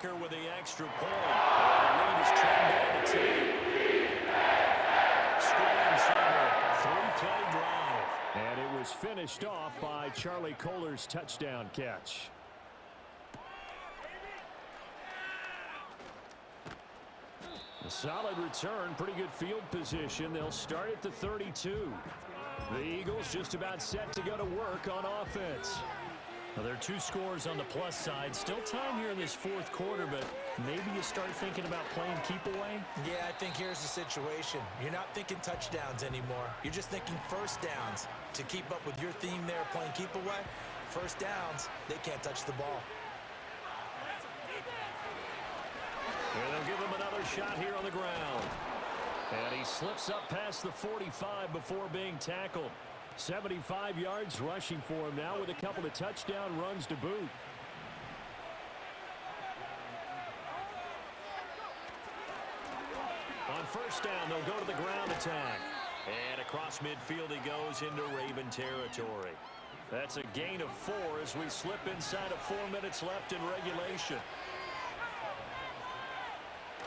Tucker with the extra point. The lead is trimmed down to 10. Scoring center, 3-play drive. And it was finished off by Charlie Kolar's touchdown catch. A solid return, pretty good field position. They'll start at the 32. The Eagles just about set to go to work on offense. Well, there are 2 scores on the plus side. Still time here in this fourth quarter, but maybe you start thinking about playing keep away? Yeah, I think here's the situation. You're not thinking touchdowns anymore. You're just thinking first downs. To keep up with your theme there, playing keep away, first downs, they can't touch the ball. And they'll give him another shot here on the ground. And he slips up past the 45 before being tackled. 75 yards rushing for him now with a couple of touchdown runs to boot. On first down, they'll go to the ground attack. And across midfield he goes into Raven territory. That's a gain of 4 as we slip inside of 4 minutes left in regulation.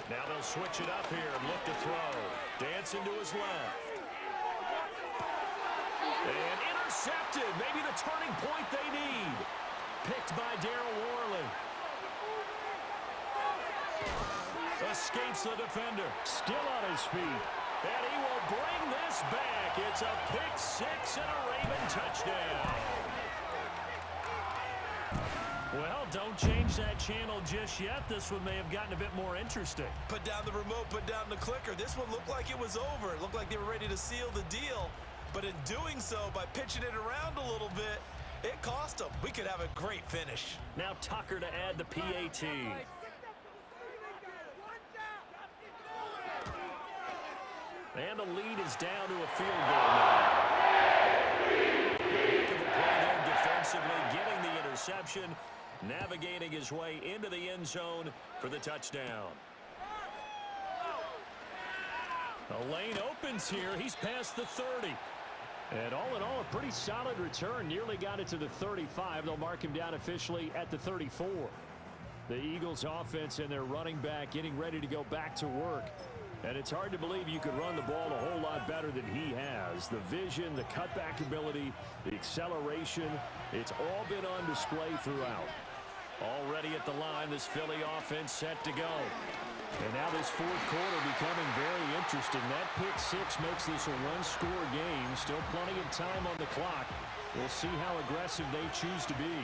Now they'll switch it up here and look to throw. Dancing to his left. And intercepted. Maybe the turning point they need. Picked by Darryl Worley. Escapes the defender. Still on his feet. And he will bring this back. It's a pick 6 and a Raven touchdown. Well, don't change that channel just yet. This one may have gotten a bit more interesting. Put down the remote, put down the clicker. This one looked like it was over. It looked like they were ready to seal the deal. But in doing so, by pitching it around a little bit, it cost them. We could have a great finish. Now Tucker to add the PAT. And the lead is down to a field goal now. Heck of a play there defensively, getting the interception, navigating his way into the end zone for the touchdown. The lane opens here. He's past the 30. And all in all, a pretty solid return. Nearly got it to the 35. They'll mark him down officially at the 34. The Eagles offense and their running back getting ready to go back to work. And it's hard to believe you could run the ball a whole lot better than he has. The vision, the cutback ability, the acceleration, it's all been on display throughout. Already at the line, this Philly offense set to go. And now this fourth quarter becoming very interesting. That pick 6 makes this a one-score game. Still plenty of time on the clock. We'll see how aggressive they choose to be.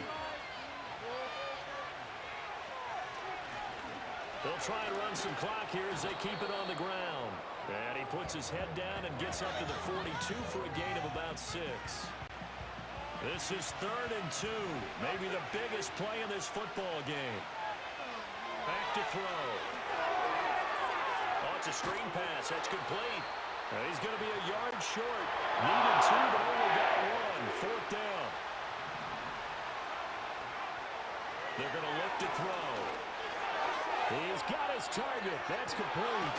They'll try and run some clock here as they keep it on the ground. And he puts his head down and gets up to the 42 for a gain of about 6. This is 3rd and 2. Maybe the biggest play in this football game. Back to throw. Oh, it's a screen pass. That's complete. He's going to be a yard short. Needed 2, but only got 1. 4th down. They're going to look to throw. He's got his target. That's complete.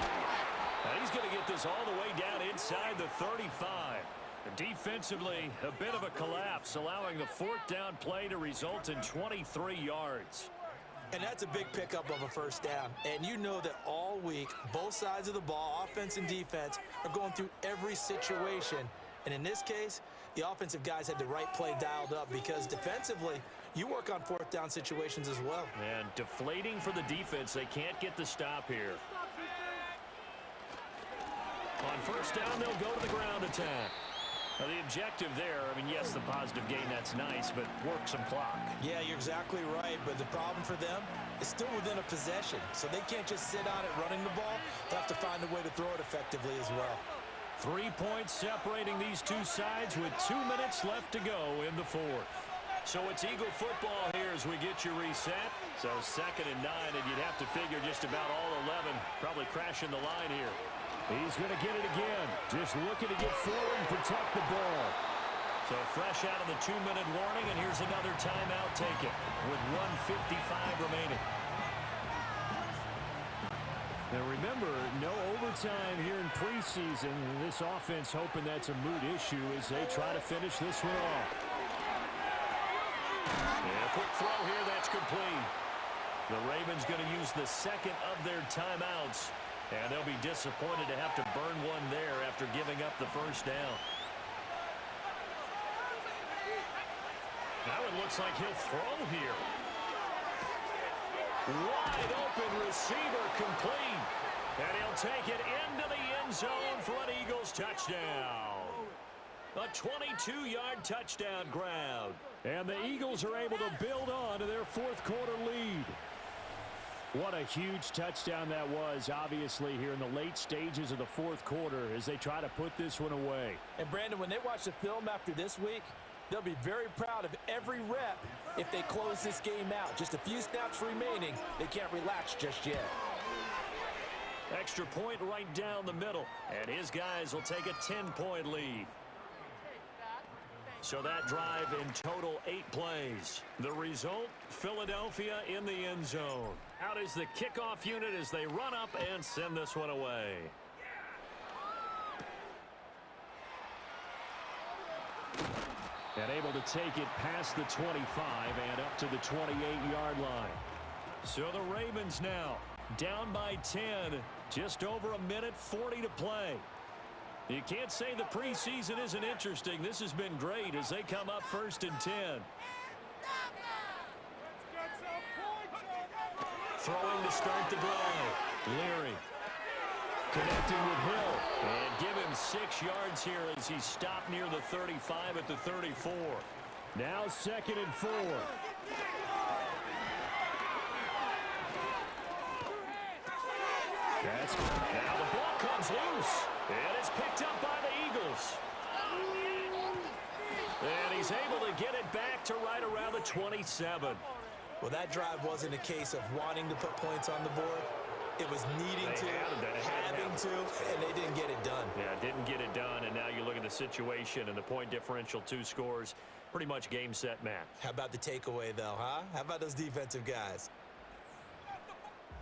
Now he's going to get this all the way down inside the 35. Defensively, a bit of a collapse, allowing the 4th down play to result in 23 yards. And that's a big pickup of a first down. And you know that all week, both sides of the ball, offense and defense, are going through every situation. And in this case, the offensive guys had the right play dialed up because defensively, you work on 4th down situations as well. And deflating for the defense. They can't get the stop here. On first down, they'll go to the ground attack. Now, the objective there, I mean, yes, the positive gain, that's nice, but work some clock. Yeah, you're exactly right, but the problem for them is still within a possession, so they can't just sit on it running the ball. They'll have to find a way to throw it effectively as well. 3 points separating these two sides with 2 minutes left to go in the 4th. So it's Eagle football here as we get you reset. So 2nd and 9, and you'd have to figure just about all 11 probably crashing the line here. He's going to get it again. Just looking to get forward and protect the ball. So fresh out of the 2-minute warning, and here's another timeout taken with 1:55 remaining. Now remember, no overtime here in preseason. This offense hoping that's a moot issue as they try to finish this one off. Yeah, quick throw here, that's complete. The Ravens going to use the second of their timeouts, and they'll be disappointed to have to burn one there after giving up the first down. Now it looks like he'll throw here. Wide open receiver complete. And he'll take it into the end zone for an Eagles touchdown. A 22-yard touchdown grab. And the Eagles are able to build on to their fourth quarter lead. What a huge touchdown that was, obviously, here in the late stages of the fourth quarter as they try to put this one away. And, Brandon, when they watch the film after this week, they'll be very proud of every rep if they close this game out. Just a few snaps remaining. They can't relax just yet. Extra point right down the middle. And his guys will take a 10-point lead. So that drive in total 8 plays. The result, Philadelphia in the end zone. Out is the kickoff unit as they run up and send this one away. And able to take it past the 25 and up to the 28-yard line. So the Ravens now down by 10. Just over a minute 40 to play. You can't say the preseason isn't interesting. This has been great as they come up 1st and 10. Throwing to start the drive. Leary connecting with Hill. And give him 6 yards here as he stopped near the 35 at the 34. Now 2nd and 4. Now the ball comes loose. And it's picked up by the Eagles. And he's able to get it back to right around the 27. Well, that drive wasn't a case of wanting to put points on the board. It was needing to, having to, and they didn't get it done. Yeah, didn't get it done, and now you look at the situation and the point differential, 2 scores, pretty much game, set, match. How about the takeaway, though, huh? How about those defensive guys?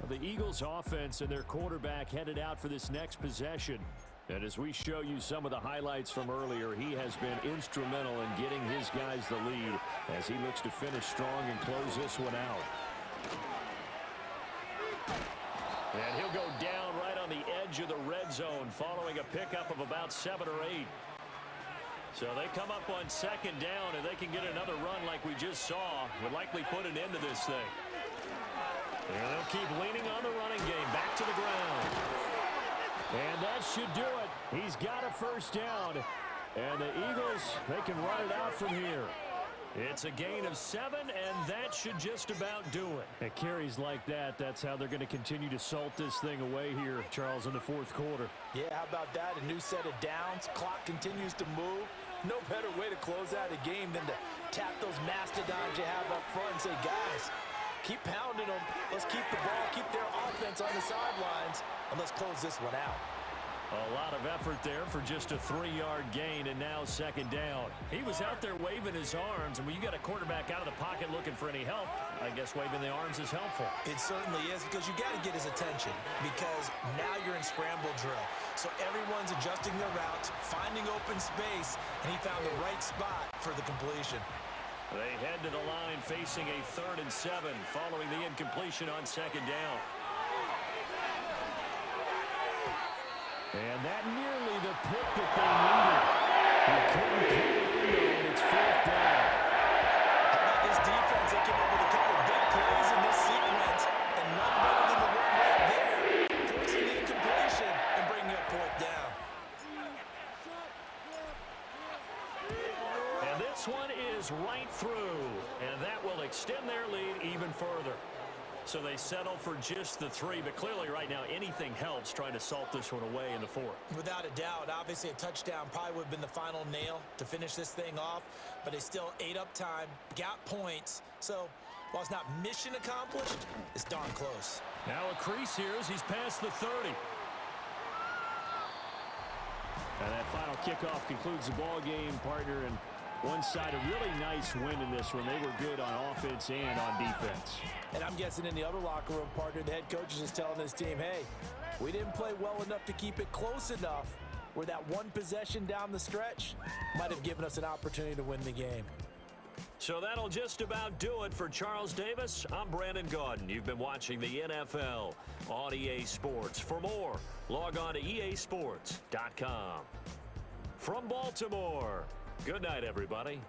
The Eagles offense and their quarterback headed out for this next possession. And as we show you some of the highlights from earlier, he has been instrumental in getting his guys the lead as he looks to finish strong and close this one out. And he'll go down right on the edge of the red zone following a pickup of about 7 or 8. So they come up on 2nd down, and they can get another run like we just saw. Would likely put an end to this thing. And they'll keep leaning on the running game. Back to the ground. And that should do it. He's got a 1st down. And the Eagles, they can run it out from here. It's a gain of 7, and that should just about do it. At carries like that, that's how they're going to continue to salt this thing away here, Charles, in the fourth quarter. Yeah, how about that? A new set of downs. Clock continues to move. No better way to close out a game than to tap those mastodons you have up front and say, guys, keep pounding them. Let's keep the ball, keep their offense on the sidelines, and let's close this one out. A lot of effort there for just a 3-yard gain, and now 2nd down. He was out there waving his arms, and when you got a quarterback out of the pocket looking for any help, I guess waving the arms is helpful. It certainly is, because you got to get his attention, because now you're in scramble drill. So everyone's adjusting their routes, finding open space, and he found the right spot for the completion. They head to the line facing a 3rd and 7 following the incompletion on 2nd down. And that nearly the pick that they needed. He couldn't put it in there, and it's 4th down. How about this defense? They came up with a couple of big plays in this sequence, and none better than the one right there, forcing the incompletion and bringing up 4th down. And this one is right through, and that will extend their lead even further. So they settle for just the 3, but clearly right now anything helps trying to salt this one away in the 4th. Without a doubt, obviously a touchdown probably would have been the final nail to finish this thing off, but they still ate up time, got points. So while it's not mission accomplished, it's darn close. Now a crease here as he's past the 30. And that final kickoff concludes the ball game, partner, and one side, a really nice win in this one. They were good on offense and on defense. And I'm guessing in the other locker room, partner, the head coach is just telling his team, hey, we didn't play well enough to keep it close enough where that one possession down the stretch might have given us an opportunity to win the game. So that'll just about do it for Charles Davis. I'm Brandon Gaudin. You've been watching the NFL on EA Sports. For more, log on to easports.com. From Baltimore, good night, everybody.